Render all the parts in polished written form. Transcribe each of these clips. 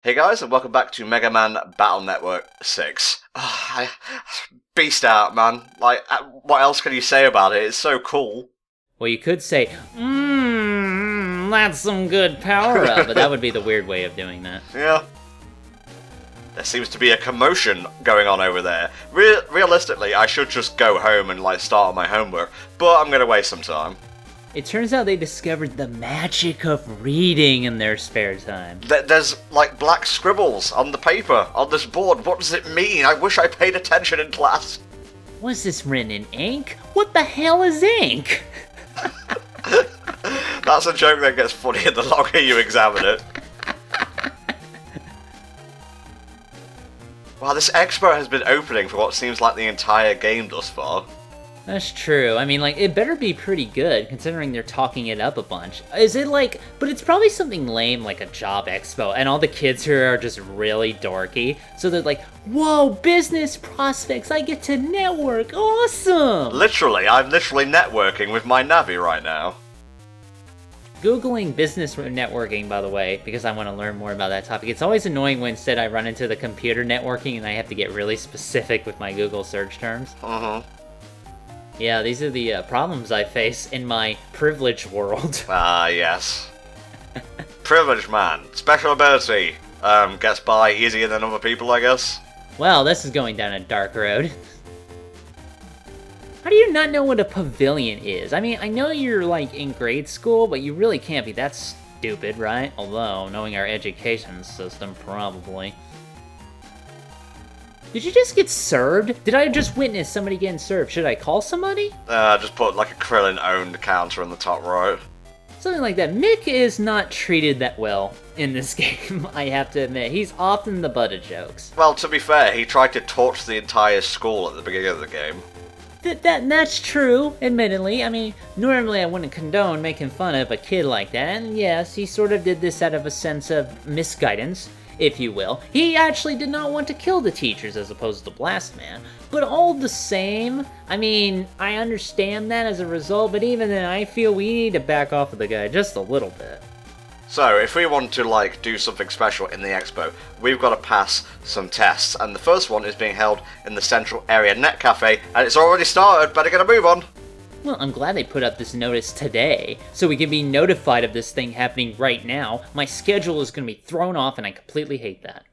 Hey guys, and welcome back to Mega Man Battle Network 6. Beast out, man. Like, what else can you say about it? It's so cool. Well, you could say, that's some good power-up, but that would be the weird way of doing that. Yeah. There seems to be a commotion going on over there. Realistically, I should just go home and, start on my homework, but I'm gonna waste some time. It turns out they discovered the magic of reading in their spare time. There's, black scribbles on the paper, on this board. What does it mean? I wish I paid attention in class. Was this written in ink? What the hell is ink? That's a joke that gets funnier the longer you examine it. Wow, this Expo has been opening for what seems like the entire game thus far. That's true. I mean, it better be pretty good, considering they're talking it up a bunch. Is it but it's probably something lame like a job expo, and all the kids here are just really dorky. So they're like, whoa, business prospects, I get to network, awesome! Literally, I'm literally networking with my Navi right now. Googling business networking, by the way, because I want to learn more about that topic. It's always annoying when instead I run into the computer networking and I have to get really specific with my Google search terms. Yeah, these are the problems I face in my privileged world. Yes. Privileged man. Special ability. Gets by easier than other people, I guess. Well, this is going down a dark road. How do you not know what a pavilion is? I mean, I know you're, in grade school, but you really can't be that stupid, right? Although, knowing our education system, probably. Did you just get served? Did I just witness somebody getting served? Should I call somebody? Just put, a Krillin-owned counter in the top right. Something like that. Mick is not treated that well in this game, I have to admit. He's often the butt of jokes. Well, to be fair, he tried to torch the entire school at the beginning of the game. That's true, admittedly. I mean, normally I wouldn't condone making fun of a kid like that, and yes, he sort of did this out of a sense of misguidance, if you will. He actually did not want to kill the teachers as opposed to Blast Man. But all the same, I mean, I understand that as a result, but even then I feel we need to back off of the guy just a little bit. So, if we want to, do something special in the Expo, we've got to pass some tests, and the first one is being held in the Central Area Net Cafe, and it's already started, better get a move on! Well, I'm glad they put up this notice today, so we can be notified of this thing happening right now. My schedule is going to be thrown off, and I completely hate that.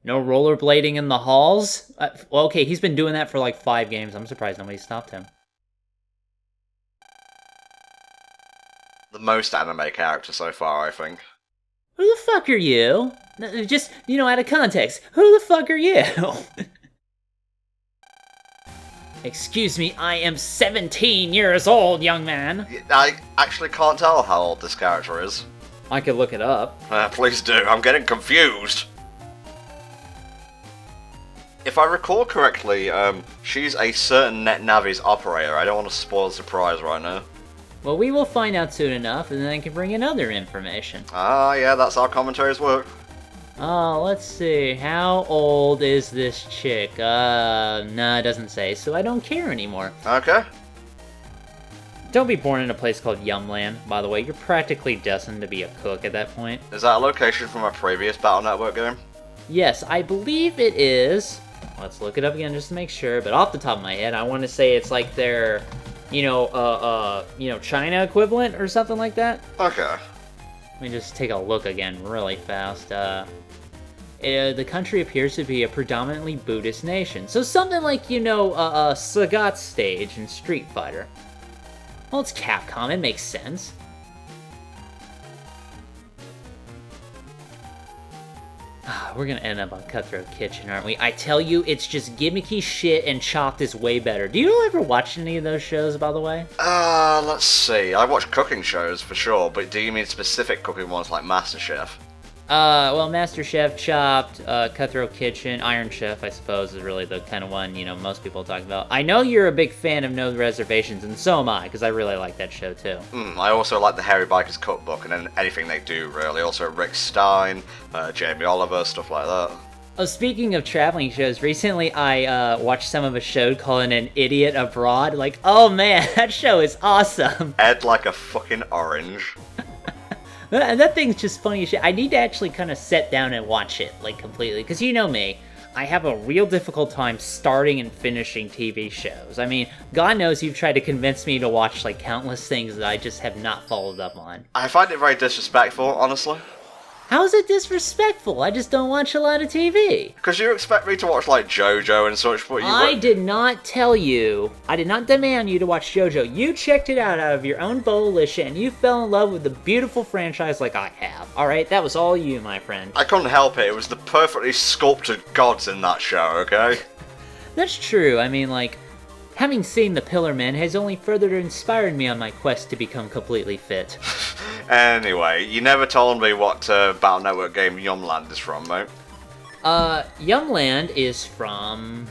No rollerblading in the halls? Well, okay, he's been doing that for 5 games. I'm surprised nobody stopped him. The most anime character so far, I think. Who the fuck are you? Just, out of context, who the fuck are you? Excuse me, I am 17 years old, young man. I actually can't tell how old this character is. I could look it up. Please do, I'm getting confused. If I recall correctly, she's a certain Net Navi's operator. I don't want to spoil the surprise right now. Well, we will find out soon enough, and then I can bring in other information. Yeah, that's how commentaries work. Oh, let's see. How old is this chick? No, it doesn't say, so I don't care anymore. Okay. Don't be born in a place called Yumland, by the way. You're practically destined to be a cook at that point. Is that a location from a previous Battle Network game? Yes, I believe it is. Let's look it up again just to make sure, but off the top of my head, I want to say it's like their, China equivalent or something like that. Okay. Let me just take a look again really fast. The country appears to be a predominantly Buddhist nation. So something like, Sagat's stage in Street Fighter. Well, it's Capcom, it makes sense. We're gonna end up on Cutthroat Kitchen, aren't we? I tell you, it's just gimmicky shit and Chopped is way better. Do you ever watch any of those shows, by the way? Let's see. I watch cooking shows for sure, but do you mean specific cooking ones like MasterChef? Well, MasterChef, Chopped, Cutthroat Kitchen, Iron Chef, I suppose, is really the kind of one, most people talk about. I know you're a big fan of No Reservations, and so am I, because I really like that show, too. I also like the Hairy Bikers Cookbook, and then anything they do, really. Also Rick Stein, Jamie Oliver, stuff like that. Oh, speaking of traveling shows, recently I watched some of a show called An Idiot Abroad. Oh man, that show is awesome. Ed like a fucking orange. That thing's just funny as shit. I need to actually kind of sit down and watch it, like, completely. Because you know me, I have a real difficult time starting and finishing TV shows. I mean, God knows you've tried to convince me to watch, like, countless things that I just have not followed up on. I find it very disrespectful, honestly. How is it disrespectful? I just don't watch a lot of TV. Because you expect me to watch, like, JoJo and such, but you I did not tell you, I did not demand you to watch JoJo. You checked it out of your own volition, and you fell in love with the beautiful franchise like I have. Alright, that was all you, my friend. I couldn't help it. It was the perfectly sculpted gods in that show, okay? That's true. I mean, like, having seen The Pillar Men has only further inspired me on my quest to become completely fit. Anyway, you never told me what Battle Network game Yumland is from, mate. Yumland is from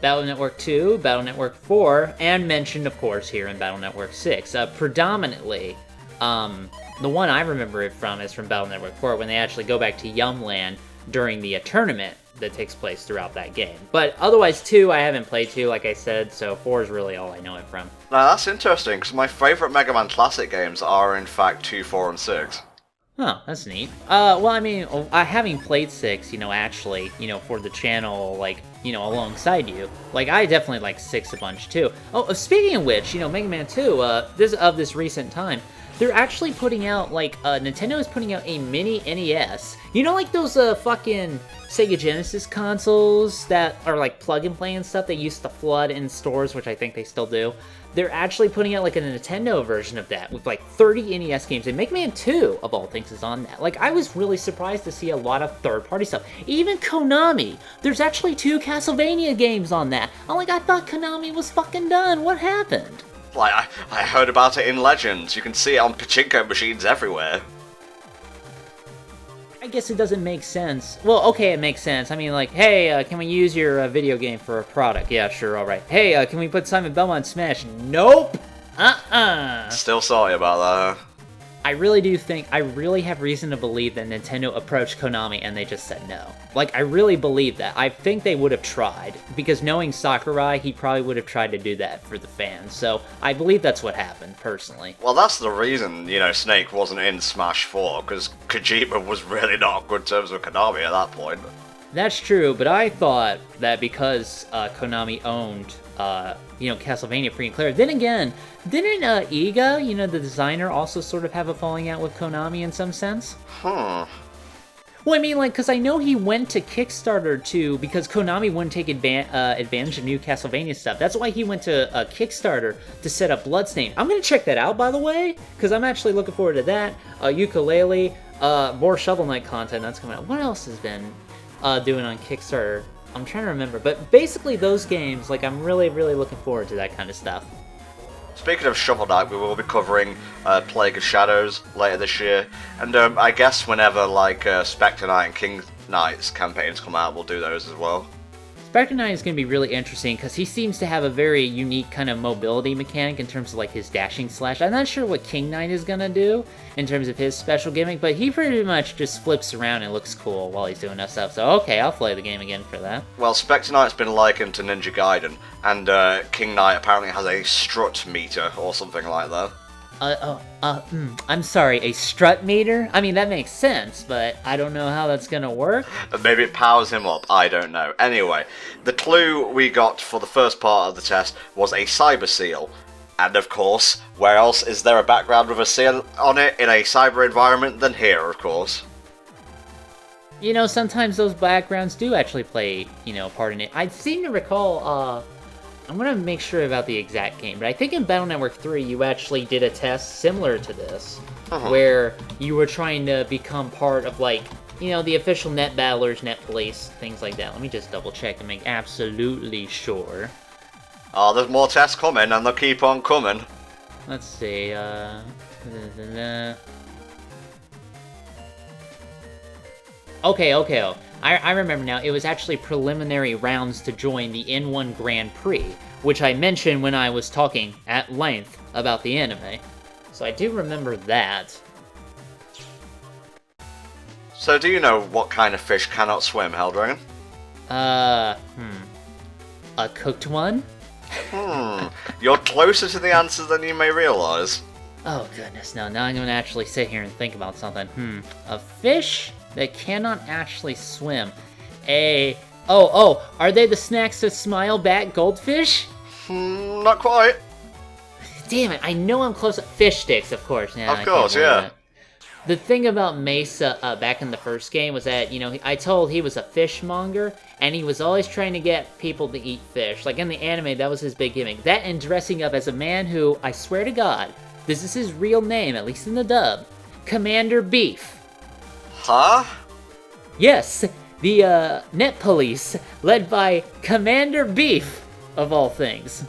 Battle Network 2, Battle Network 4, and mentioned, of course, here in Battle Network 6. Predominantly, the one I remember it from is from Battle Network 4, when they actually go back to Yumland during the tournament that takes place throughout that game. But otherwise, 2, I haven't played 2, like I said, so 4 is really all I know it from. Now, that's interesting, because my favourite Mega Man Classic games are, in fact, 2, 4, and 6. Oh, that's neat. Well, I mean, having played 6, actually, for the channel, like, alongside you, like, I definitely like 6 a bunch, too. Oh, speaking of which, Mega Man 2, this recent time, they're actually putting out, like, Nintendo is putting out a mini NES. Like those, fucking Sega Genesis consoles that are, like, plug-and-play and stuff they used to flood in stores, which I think they still do? They're actually putting out, like, a Nintendo version of that with, like, 30 NES games, and Mega Man 2, of all things, is on that. Like, I was really surprised to see a lot of third-party stuff. Even Konami! There's actually 2 Castlevania games on that. I'm like, I thought Konami was fucking done. What happened? Like, I heard about it in Legends. You can see it on pachinko machines everywhere. I guess it doesn't make sense. Well, okay, it makes sense. I mean, like, hey, can we use your video game for a product? Yeah, sure, alright. Hey, can we put Simon Belmont Smash? Nope! Still sorry about that. I really have reason to believe that Nintendo approached Konami and they just said no. Like, I really believe that. I think they would have tried, because knowing Sakurai, he probably would have tried to do that for the fans, so I believe that's what happened, personally. Well, that's the reason, Snake wasn't in Smash 4, because Kojima was really not on good terms with Konami at that point. That's true, but I thought that because Konami owned, Castlevania Free and Clear, then again, didn't Iga, the designer, also sort of have a falling out with Konami in some sense? Huh. Well, I mean, like, because I know he went to Kickstarter, too, because Konami wouldn't take advantage of new Castlevania stuff. That's why he went to Kickstarter to set up Bloodstained. I'm going to check that out, by the way, because I'm actually looking forward to that. Ukulele, more Shovel Knight content that's coming out. What else has been doing on Kickstarter? I'm trying to remember, but basically those games, like, I'm really, really looking forward to that kind of stuff. Speaking of Shovel Knight, we will be covering Plague of Shadows later this year, and I guess whenever, like, Spectre Knight and King Knight's campaigns come out, we'll do those as well. Spectre Knight is going to be really interesting, because he seems to have a very unique kind of mobility mechanic in terms of, like, his dashing slash. I'm not sure what King Knight is going to do in terms of his special gimmick, but he pretty much just flips around and looks cool while he's doing that stuff, so okay, I'll play the game again for that. Well, Spectre Knight's been likened to Ninja Gaiden, and King Knight apparently has a strut meter or something like that. I'm sorry, a strut meter? I mean, that makes sense, but I don't know how that's gonna work. Maybe it powers him up, I don't know. Anyway, the clue we got for the first part of the test was a cyber seal. And of course, where else is there a background with a seal on it in a cyber environment than here, of course? Sometimes those backgrounds do actually play, a part in it. I seem to recall, I'm going to make sure about the exact game, but I think in Battle Network 3 you actually did a test similar to this, where you were trying to become part of, like, the official net battlers, net police, things like that. Let me just double check and make absolutely sure. Oh, there's more tests coming, and they'll keep on coming. Let's see, Okay. I remember now. It was actually preliminary rounds to join the N1 Grand Prix, which I mentioned when I was talking at length about the anime. So I do remember that. So do you know what kind of fish cannot swim, Helldragon? A cooked one? You're closer to the answer than you may realise. Oh goodness, no, now I'm gonna actually sit here and think about something. A fish that cannot actually swim. Are they the snacks that smile back goldfish? Not quite. Damn it, I know I'm close. Fish sticks, of course. Yeah, Of course, yeah. The thing about Mesa back in the first game was that, I told he was a fishmonger, and he was always trying to get people to eat fish. Like in the anime, that was his big gimmick. That and dressing up as a man who, I swear to God, this is his real name, at least in the dub, Commander Beef. Huh? Yes, the net police, led by Commander Beef, of all things.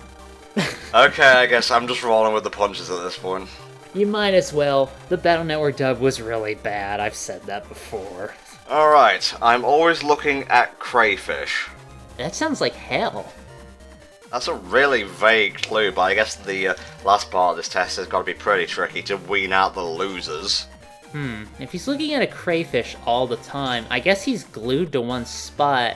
Okay, I guess I'm just rolling with the punches at this point. You might as well. The Battle Network dub was really bad. I've said that before. Alright, I'm always looking at crayfish. That sounds like hell. That's a really vague clue, but I guess the last part of this test has got to be pretty tricky to wean out the losers. If he's looking at a crayfish all the time, I guess he's glued to one spot.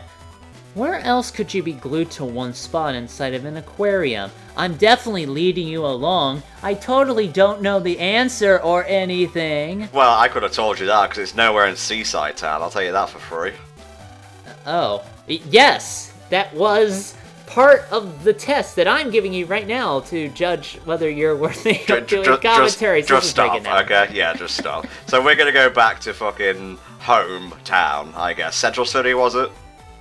Where else could you be glued to one spot inside of an aquarium? I'm definitely leading you along. I totally don't know the answer or anything. Well, I could have told you that, because it's nowhere in Seaside Town, I'll tell you that for free. Yes! That was part of the test that I'm giving you right now to judge whether you're worthy of doing commentary. Just stop, okay? Yeah, just stop. So we're gonna go back to fucking hometown, I guess. Central City, was it?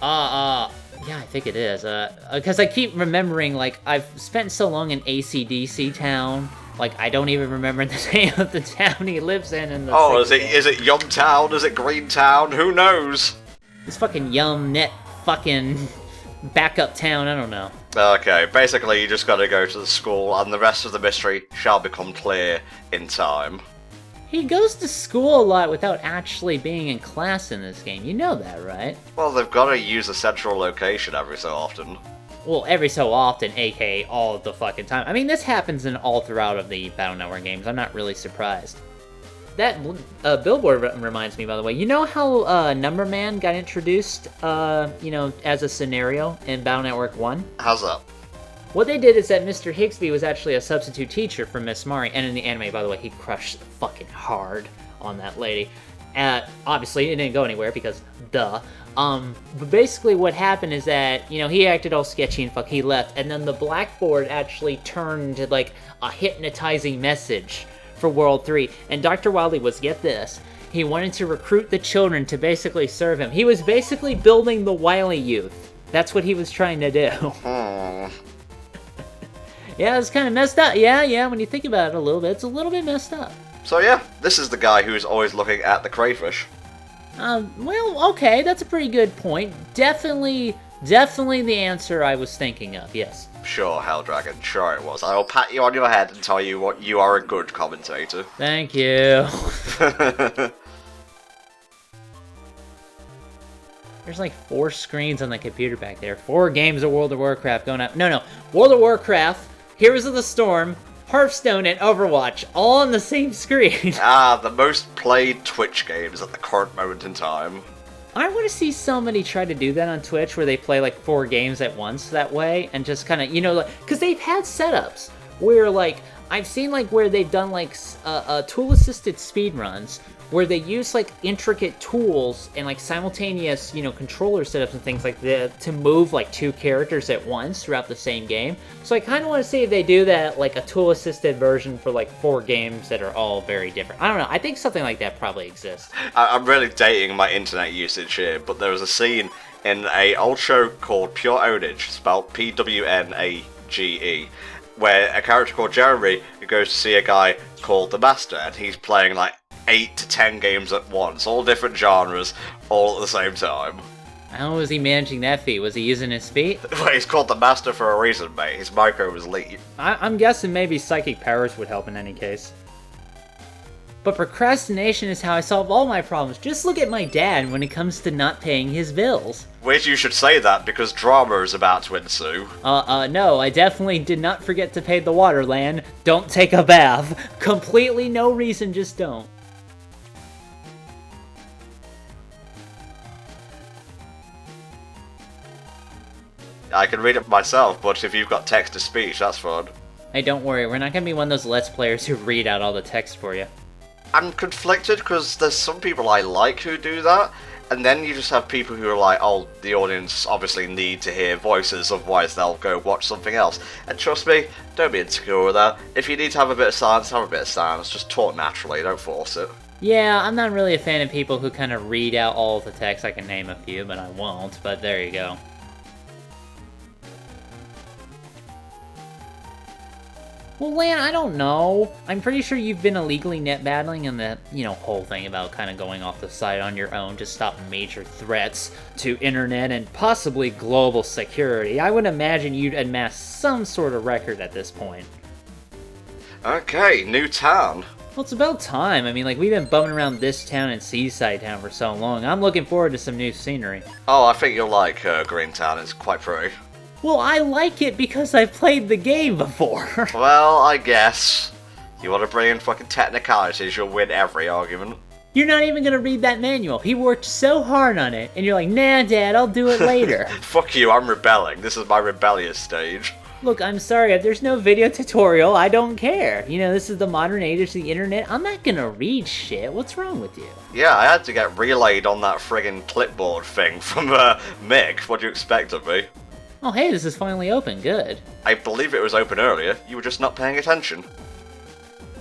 Yeah, I think it is. Because I keep remembering, like, I've spent so long in AC/DC Town, like, I don't even remember the name of the town he lives in the is it Yum Town? Is it Green Town? Who knows? It's fucking Yum Net fucking backup town, I don't know. Okay, basically you just gotta go to the school, and the rest of the mystery shall become clear in time. He goes to school a lot without actually being in class in this game. You know that, right? Well, they've got to use a central location every so often. Well, every so often, aka all of the fucking time. I mean, this happens in all throughout of the Battle Network games. I'm not really surprised. That billboard reminds me, by the way. You know how Number Man got introduced, as a scenario in Battle Network 1? How's that? What they did is that Mr. Higsby was actually a substitute teacher for Miss Mari, and in the anime, by the way, he crushed fucking hard on that lady. Obviously, it didn't go anywhere because, duh. But basically what happened is that, he acted all sketchy and he left, and then the blackboard actually turned, like, a hypnotizing message for World 3, and Dr. Wily was, get this, he wanted to recruit the children to basically serve him. He was basically building the Wily youth. That's what he was trying to do. Yeah, it's kind of messed up. Yeah, when you think about it a little bit, it's a little bit messed up. So yeah, this is the guy who's always looking at the crayfish. Well, okay, that's a pretty good point. Definitely the answer I was thinking of, yes. Sure, Helldragon, sure it was. I will pat you on your head and tell you what you are a good commentator. Thank you. There's like 4 screens on the computer back there. 4 games of World of Warcraft going up. No. World of Warcraft, Heroes of the Storm, Hearthstone, and Overwatch, all on the same screen. The most played Twitch games at the current moment in time. I want to see somebody try to do that on Twitch, where they play like 4 games at once that way, and just kind of, because they've had setups where, like, I've seen, like, where they've done, like, tool-assisted speedruns, where they use, like, intricate tools and, like, simultaneous, controller setups and things like that to move, like, 2 characters at once throughout the same game. So I kind of want to see if they do that, like, a tool-assisted version for, like, 4 games that are all very different. I don't know. I think something like that probably exists. I'm really dating my internet usage here, but there was a scene in a old show called Pure Ownage, spelled Pwnage, where a character called Jeremy goes to see a guy called the Master, and he's playing, like, 8 to 10 games at once, all different genres, all at the same time. How was he managing that feat? Was he using his feet? Well, he's called the Master for a reason, mate. His micro was elite. I'm guessing maybe psychic powers would help in any case. But procrastination is how I solve all my problems. Just look at my dad when it comes to not paying his bills. Wait, you should say that, because drama is about to ensue. No, I definitely did not forget to pay the water, Lan. Don't take a bath. Completely no reason, just don't. I can read it myself, but if you've got text-to-speech, that's fun. Hey, don't worry, we're not gonna be one of those Let's Players who read out all the text for you. I'm conflicted because there's some people I like who do that, and then you just have people who are like, oh, the audience obviously need to hear voices, otherwise they'll go watch something else. And trust me, don't be insecure with that. If you need to have a bit of silence, have a bit of silence. Just talk naturally, don't force it. Yeah, I'm not really a fan of people who kind of read out all of the text. I can name a few, but I won't, but there you go. Well, Lan, I don't know. I'm pretty sure you've been illegally net battling, and the, whole thing about kind of going off the site on your own to stop major threats to internet and possibly global security. I would imagine you'd amass some sort of record at this point. Okay, new town. Well, it's about time. I mean, like, we've been bumming around this town and Seaside Town for so long. I'm looking forward to some new scenery. Oh, I think you'll like Greentown. It's quite pretty. Well, I like it because I've played the game before. Well, I guess. You want to bring in fucking technicalities, you'll win every argument. You're not even gonna read that manual. He worked so hard on it, and you're like, nah, Dad, I'll do it later. Fuck you, I'm rebelling. This is my rebellious stage. Look, I'm sorry, if there's no video tutorial, I don't care. This is the modern age of the internet. I'm not gonna read shit. What's wrong with you? Yeah, I had to get relayed on that friggin' clipboard thing from Mick. What do you expect of me? Oh, hey, this is finally open. Good. I believe it was open earlier. You were just not paying attention.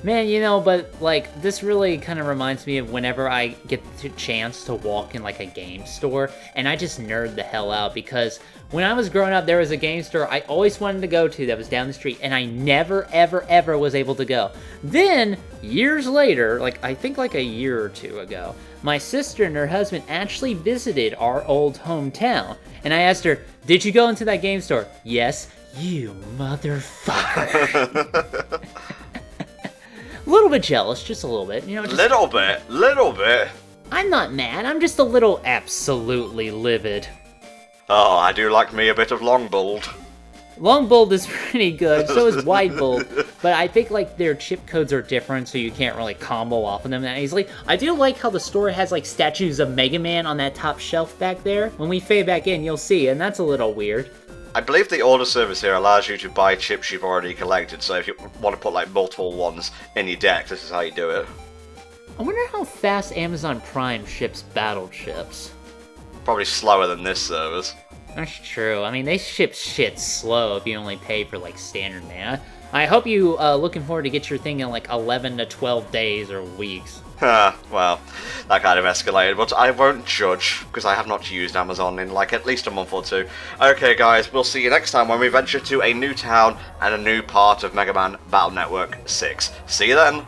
Man, but, like, this really kind of reminds me of whenever I get the chance to walk in, like, a game store, and I just nerd the hell out, because when I was growing up, there was a game store I always wanted to go to that was down the street, and I never, ever, ever was able to go. Then, years later, I think like a year or two ago, my sister and her husband actually visited our old hometown, and I asked her, did you go into that game store? Yes, you motherfucker. A little bit jealous, just a little bit. Just... Little bit. I'm not mad, I'm just a little absolutely livid. Oh, I do like me a bit of Longbold. Longbold is pretty good, so is Widebold, but I think, their chip codes are different, so you can't really combo off of them that easily. I do like how the store has, statues of Mega Man on that top shelf back there. When we fade back in, you'll see, and that's a little weird. I believe the order service here allows you to buy chips you've already collected, so if you want to put, multiple ones in your deck, this is how you do it. I wonder how fast Amazon Prime ships battle chips. Probably slower than this service. That's true. I mean, they ship shit slow if you only pay for, standard man. I hope you looking forward to get your thing in, 11 to 12 days or weeks. Well, that kind of escalated, but I won't judge, because I have not used Amazon in, at least a month or two. Okay, guys, we'll see you next time when we venture to a new town and a new part of Mega Man Battle Network 6. See you then!